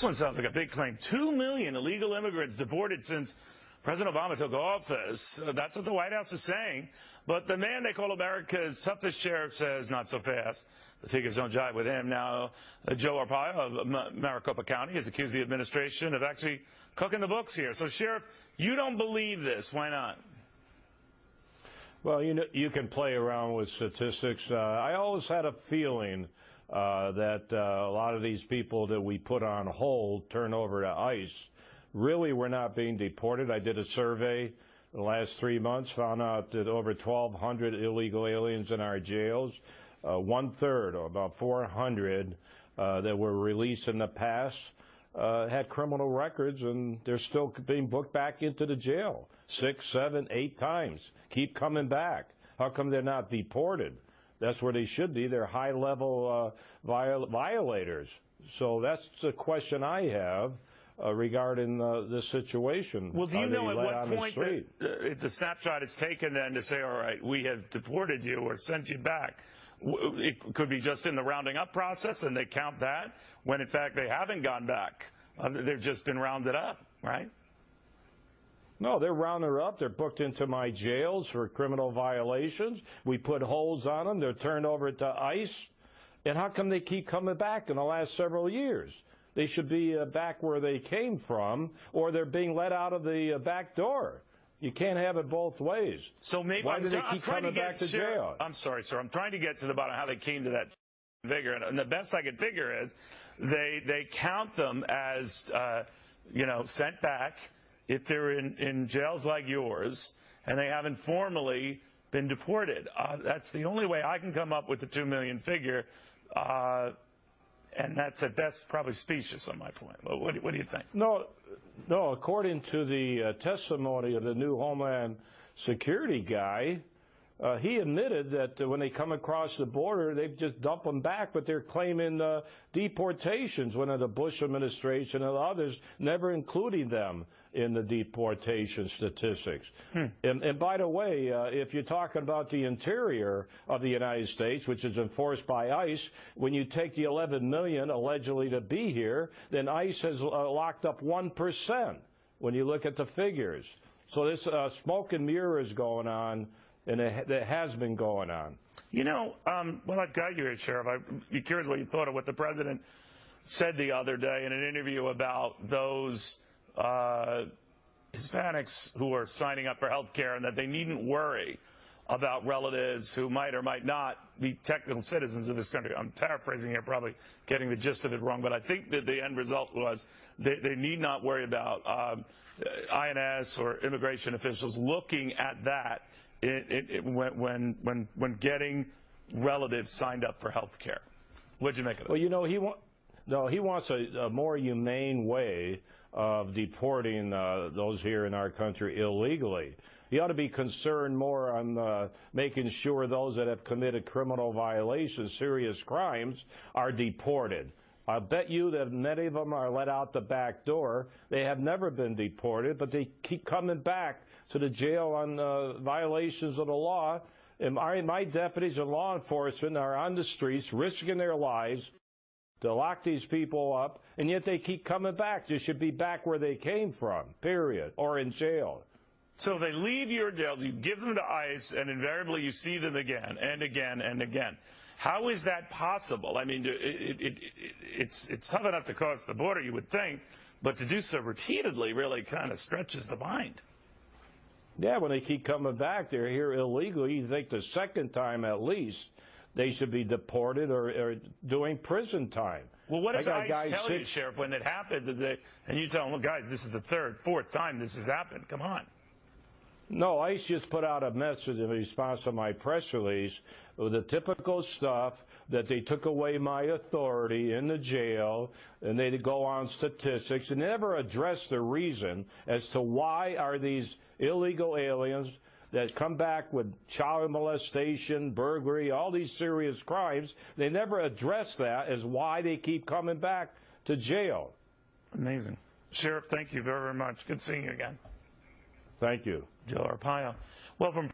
This one sounds like a big claim. 2 million illegal immigrants deported since President Obama took office. That's what the White House is saying. But the man they call America's toughest sheriff says not so fast. The figures don't jive with him. Now, Joe Arpaio of Maricopa County has accused the administration of actually cooking the books here. So, Sheriff, you don't believe this. Why not? Well, you can play around with statistics. I always had a feeling that a lot of these people that we put on hold, turn over to ICE, really were not being deported. I did a survey in the last 3 months, found out that over 1,200 illegal aliens in our jails, 1/3, or about 400 that were released in the past, had criminal records, and they're still being booked back into the jail 6, 7, 8 times. Keep coming back. How come they're not deported? That's where they should be. They're high-level violators. So that's the question I have regarding this situation. Well, do you know at what point the snapshot is taken then to say, all right, we have deported you or sent you back? It could be just in the rounding up process, and they count that, when in fact they haven't gone back. They've just been rounded up, right? No, they're rounded up. They're booked into my jails for criminal violations. We put holds on them. They're turned over to ICE. And how come they keep coming back in the last several years? They should be back where they came from, or they're being let out of the back door. You can't have it both ways. So maybe why do they keep coming back to jail? I'm sorry, sir. I'm trying to get to the bottom of how they came to that figure, and the best I can figure is they count them as sent back if they're in jails like yours, and they haven't formally been deported. That's the only way I can come up with the 2 million figure, and that's at best probably specious on my point. What do you think? No. According to the testimony of the new Homeland Security guy, he admitted that when they come across the border, they just dump them back, but they're claiming deportations, when the Bush administration and others never including them in the deportation statistics. And by the way, if you're talking about the interior of the United States, which is enforced by ICE, when you take the 11 million allegedly to be here, then ICE has locked up 1% when you look at the figures. So this smoke and mirrors going on, and it has been going on. Well, I've got you here, Sheriff. I'd be curious what you thought of what the president said the other day in an interview about those Hispanics who are signing up for health care, and that they needn't worry about relatives who might or might not be technical citizens of this country. I'm paraphrasing here, probably getting the gist of it wrong, but I think that the end result was they need not worry about INS or immigration officials looking at that when getting relatives signed up for health care. What'd you make of it? Well, he wants a more humane way of deporting those here in our country illegally. He ought to be concerned more on making sure those that have committed criminal violations, serious crimes, are deported. I bet you that many of them are let out the back door. They have never been deported, but they keep coming back to the jail on violations of the law. And my deputies and law enforcement are on the streets risking their lives to lock these people up, and yet they keep coming back. They should be back where they came from, period, or in jail. So they leave your jails, you give them to ICE, and invariably you see them again and again and again. How is that possible? I mean, it's tough enough to cross the border, you would think, but to do so repeatedly really kind of stretches the mind. Yeah, when they keep coming back, they're here illegally. You think the second time at least they should be deported or doing prison time. Well, what does ICE tell you, Sheriff, when it happens, and you tell them, well, guys, this is the third, fourth time this has happened. Come on. No, ICE just put out a message in response to my press release with the typical stuff that they took away my authority in the jail, and they go on statistics and never address the reason as to why are these illegal aliens that come back with child molestation, burglary, all these serious crimes. They never address that as why they keep coming back to jail. Amazing. Sheriff, thank you very, very much. Good seeing you again. Thank you. Joe Arpaio. Well, from